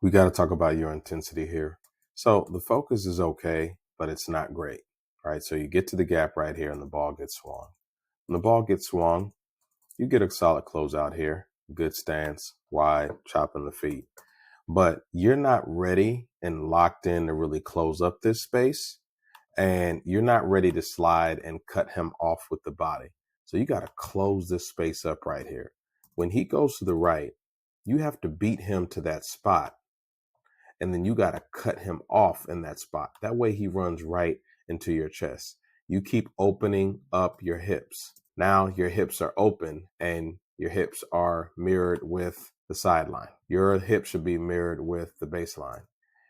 We got to talk about your intensity here. So the focus is okay, but it's not great. All right. So you get to the gap right here and the ball gets swung. When the ball gets swung, you get a solid closeout here. Good stance, wide, chopping the feet. But you're not ready and locked in to really close up this space. And you're not ready to slide and cut him off with the body. So you got to close this space up right here. When he goes to the right, you have to beat him to that spot, and then you got to cut him off in that spot. That way he runs right into your chest. You keep opening up your hips. Now your hips are open and your hips are mirrored with the sideline. Your hip should be mirrored with the baseline.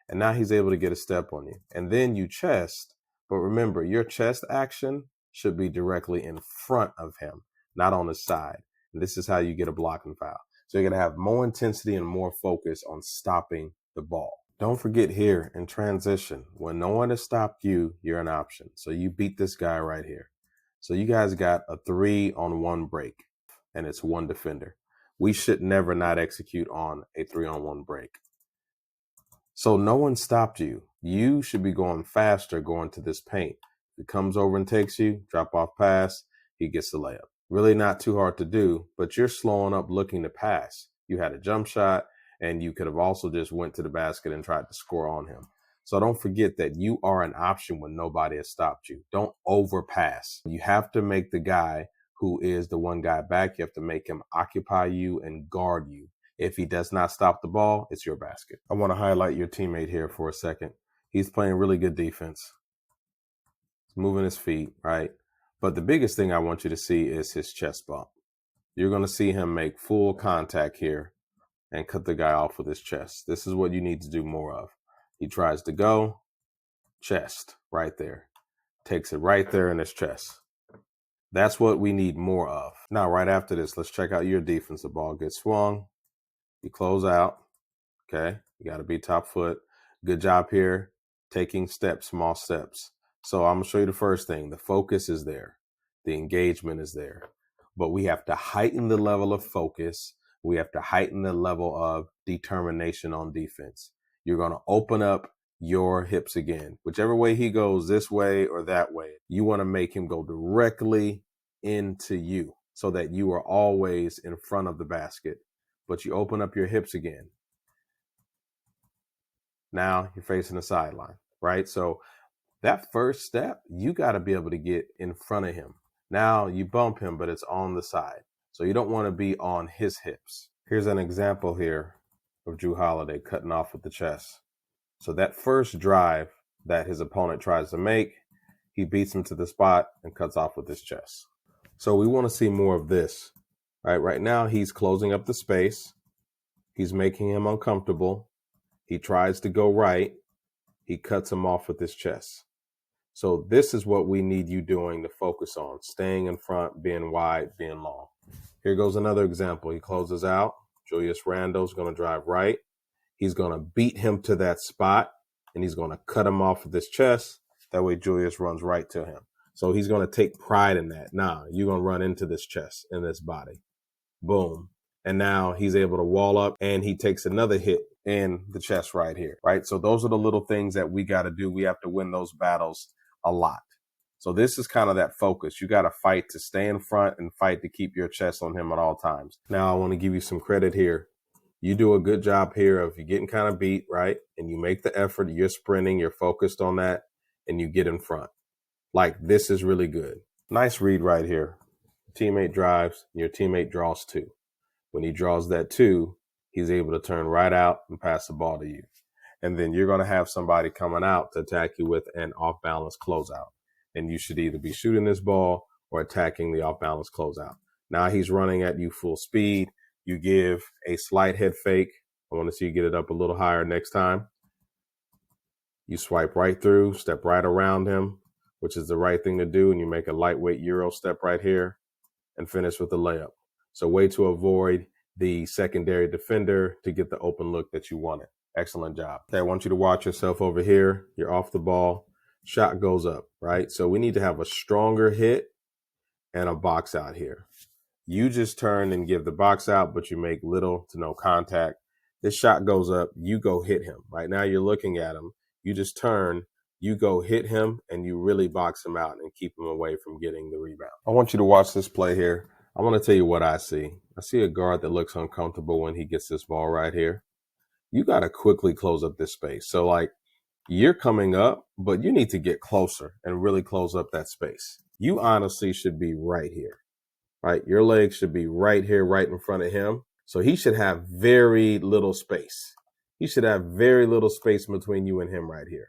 And now he's able to get a step on you. And then you chest. But remember, your chest action should be directly in front of him, not on the side. And this is how you get a blocking foul. So you're going to have more intensity and more focus on stopping the ball. Don't forget here in transition, when no one has stopped you, you're an option. So you beat this guy right here. So you guys got a 3-on-1 break, and it's one defender. We should never not execute on a 3-on-1 break. So no one stopped you. You should be going faster going to this paint. If he comes over and takes you, drop off pass, he gets the layup. Really not too hard to do, but you're slowing up looking to pass. You had a jump shot, and you could have also just went to the basket and tried to score on him. So don't forget that you are an option when nobody has stopped you. Don't overpass. You have to make the guy who is the one guy back, you have to make him occupy you and guard you. If he does not stop the ball, it's your basket. I want to highlight your teammate here for a second. He's playing really good defense. He's moving his feet, right? But the biggest thing I want you to see is his chest bump. You're going to see him make full contact here and cut the guy off with his chest. This is what you need to do more of. He tries to go, chest right there. Takes it right there in his chest. That's what we need more of. Now, right after this, let's check out your defense. The ball gets swung. You close out. Okay. You got to be top foot. Good job here. Taking steps, small steps. So I'm going to show you the first thing. The focus is there. The engagement is there. But we have to heighten the level of focus. We have to heighten the level of determination on defense. You're going to open up your hips again. Whichever way he goes, this way or that way, you want to make him go directly into you so that you are always in front of the basket. But you open up your hips again. Now you're facing the sideline, right? So that first step, you got to be able to get in front of him. Now you bump him, but it's on the side. So you don't want to be on his hips. Here's an example here of Jrue Holiday cutting off with the chest. So that first drive that his opponent tries to make, he beats him to the spot and cuts off with his chest. So we want to see more of this, right? Right now he's closing up the space. He's making him uncomfortable. He tries to go right. He cuts him off with his chest. So this is what we need you doing to focus on. Staying in front, being wide, being long. Here goes another example. He closes out. Julius Randle's going to drive right. He's going to beat him to that spot, and he's going to cut him off with his chest. That way Julius runs right to him. So he's going to take pride in that. Nah, you're going to run into this chest, in this body. Boom. And now he's able to wall up, and he takes another hit in the chest right here, right? So those are the little things that we got to do. We have to win those battles a lot. So this is kind of that focus. You got to fight to stay in front and fight to keep your chest on him at all times. Now I want to give you some credit here. You do a good job here of you getting kind of beat, right? And you make the effort, you're sprinting, you're focused on that, and you get in front. Like, this is really good. Nice read right here. Teammate drives, your teammate draws two. When he draws that two, he's able to turn right out and pass the ball to you. And then you're going to have somebody coming out to attack you with an off-balance closeout. And you should either be shooting this ball or attacking the off-balance closeout. Now he's running at you full speed. You give a slight head fake. I want to see you get it up a little higher next time. You swipe right through, step right around him, which is the right thing to do. And you make a lightweight Euro step right here and finish with a layup. So way to avoid the secondary defender to get the open look that you wanted. Excellent job. Okay, I want you to watch yourself over here. You're off the ball. Shot goes up, right? So we need to have a stronger hit and a box out here. You just turn and give the box out, but you make little to no contact. This shot goes up, you go hit him. Right now you're looking at him. You just turn, you go hit him, and you really box him out and keep him away from getting the rebound. I want you to watch this play here. I want to tell you what I see. I see a guard that looks uncomfortable when he gets this ball right here. You got to quickly close up this space. So like you're coming up, but you need to get closer and really close up that space. You honestly should be right here, right? Your legs should be right here, right in front of him. So he should have very little space. He should have very little space between you and him right here.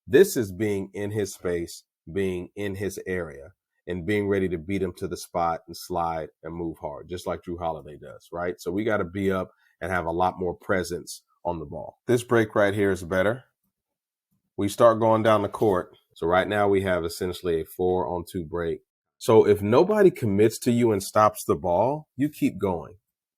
This is being in his space, being in his area, and being ready to beat him to the spot and slide and move hard, just like Jrue Holiday does, right? So we got to be up and have a lot more presence on the ball. This break right here is better. We start going down the court. So right now we have essentially a 4-on-2 break. So if nobody commits to you and stops the ball, you keep going.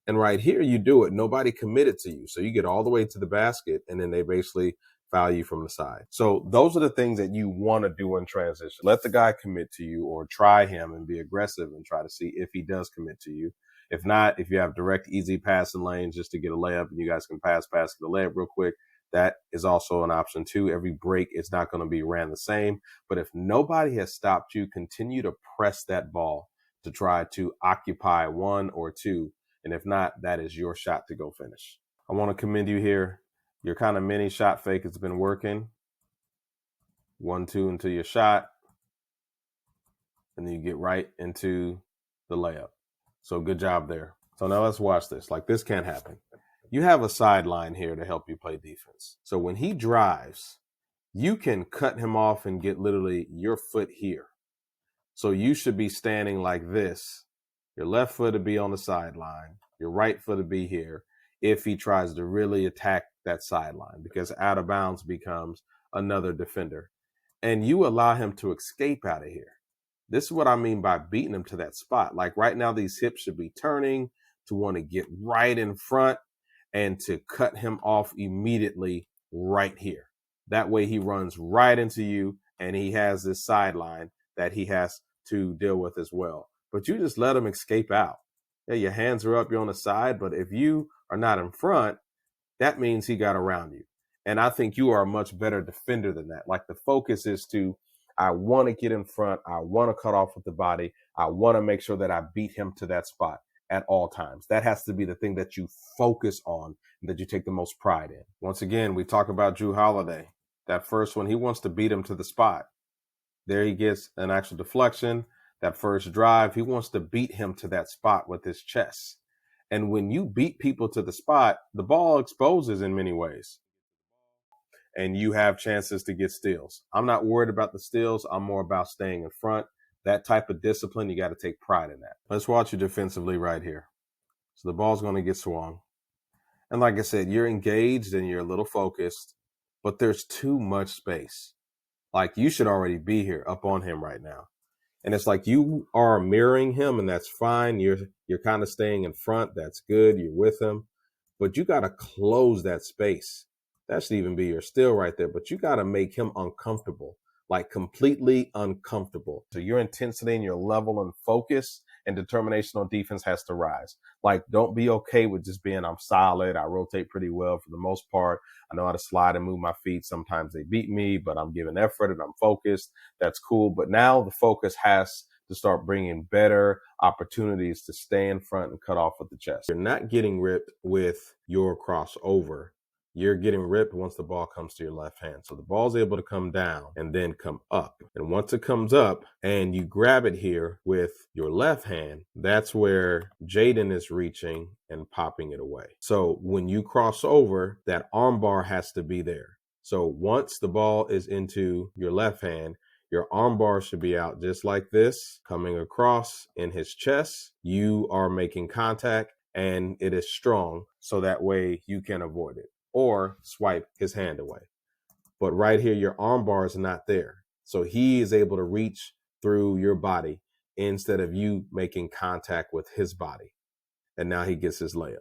And right here, you do it. Nobody committed to you. So you get all the way to the basket, and then they basically foul you from the side. So those are the things that you want to do in transition. Let the guy commit to you, or try him and be aggressive and try to see if he does commit to you. If not, if you have direct, easy passing lanes just to get a layup and you guys can pass the layup real quick, that is also an option too. Every break is not going to be ran the same. But if nobody has stopped you, continue to press that ball to try to occupy one or two. And if not, that is your shot to go finish. I want to commend you here. Your kind of mini shot fake has been working. 1-2 into your shot. And then you get right into the layup. So good job there. So now let's watch this. Like this can't happen. You have a sideline here to help you play defense. So when he drives, you can cut him off and get literally your foot here. So you should be standing like this. Your left foot to be on the sideline, your right foot to be here if he tries to really attack that sideline, because out of bounds becomes another defender. And you allow him to escape out of here. This is what I mean by beating him to that spot. Like right now, these hips should be turning to want to get right in front and to cut him off immediately right here. That way he runs right into you and he has this sideline that he has to deal with as well. But you just let him escape out. Yeah, your hands are up, you're on the side, but if you are not in front, that means he got around you. And I think you are a much better defender than that. Like the focus is to, I want to get in front. I want to cut off with the body. I want to make sure that I beat him to that spot at all times. That has to be the thing that you focus on and that you take the most pride in. Once again, we talk about Jrue Holiday. That first one, he wants to beat him to the spot. There he gets an actual deflection. That first drive, he wants to beat him to that spot with his chest. And when you beat people to the spot, the ball exposes in many ways. And you have chances to get steals. I'm not worried about the steals. I'm more about staying in front. That type of discipline, you got to take pride in that. Let's watch you defensively right here. So the ball's going to get swung. And like I said, you're engaged and you're a little focused, but there's too much space. Like you should already be here up on him right now. And it's like you are mirroring him, and that's fine. You're kind of staying in front. That's good. You're with him. But you got to close that space. That should even be your steal right there. But you got to make him uncomfortable, like completely uncomfortable. So your intensity and your level and focus and determination on defense has to rise. Like, don't be okay with just being, I'm solid. I rotate pretty well for the most part. I know how to slide and move my feet. Sometimes they beat me, but I'm giving effort and I'm focused. That's cool. But now the focus has to start bringing better opportunities to stay in front and cut off with the chest. You're not getting ripped with your crossover. You're getting ripped once the ball comes to your left hand. So the ball's able to come down and then come up. And once it comes up and you grab it here with your left hand, that's where Jaden is reaching and popping it away. So when you cross over, that arm bar has to be there. So once the ball is into your left hand, your arm bar should be out just like this, coming across in his chest. You are making contact and it is strong, so that way you can avoid it or swipe his hand away. But right here, your arm bar is not there. So he is able to reach through your body instead of you making contact with his body. And now he gets his layup.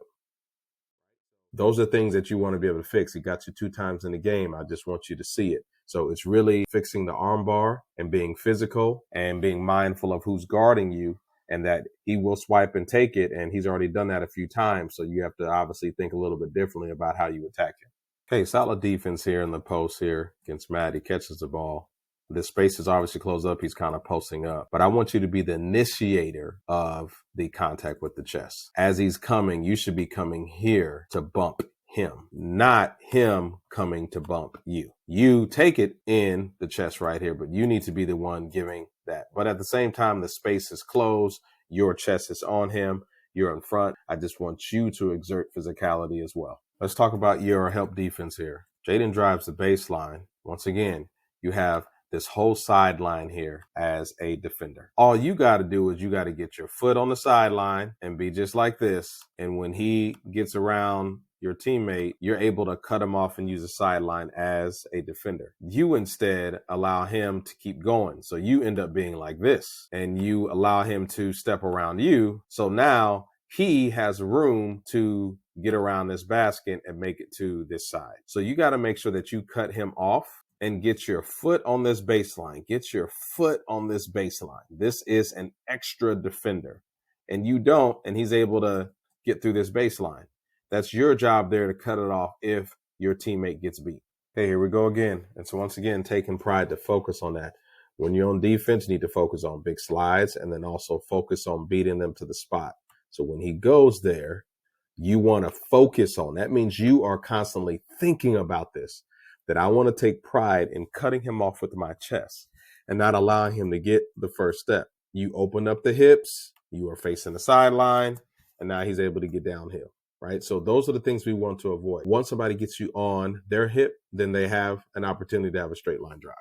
Those are things that you want to be able to fix. He got you 2 times in the game. I just want you to see it. So it's really fixing the arm bar and being physical and being mindful of who's guarding you and that he will swipe and take it. And he's already done that a few times. So you have to obviously think a little bit differently about how you attack him. Okay, solid defense here in the post here against Matt. He catches the ball. The space is obviously closed up. He's kind of posting up. But I want you to be the initiator of the contact with the chest. As he's coming, you should be coming here to bump him, not him coming to bump you. You take it in the chest right here, but you need to be the one giving that. But at the same time, the space is closed. Your chest is on him. You're in front. I just want you to exert physicality as well. Let's talk about your help defense here. Jaden drives the baseline. Once again, you have this whole sideline here as a defender. All you got to do is you got to get your foot on the sideline and be just like this. And when he gets around your teammate, you're able to cut him off and use the sideline as a defender. You instead allow him to keep going. So you end up being like this and you allow him to step around you. So now he has room to get around this basket and make it to this side. So you got to make sure that you cut him off and get your foot on this baseline. Get your foot on this baseline. This is an extra defender. And you don't, and he's able to get through this baseline. That's your job there to cut it off if your teammate gets beat. Okay, here we go again. And so once again, taking pride to focus on that. When you're on defense, you need to focus on big slides and then also focus on beating them to the spot. So when he goes there, you want to focus on. That means you are constantly thinking about this, that I want to take pride in cutting him off with my chest and not allowing him to get the first step. You open up the hips, you are facing the sideline, and now he's able to get downhill, right? So those are the things we want to avoid. Once somebody gets you on their hip, then they have an opportunity to have a straight line drive.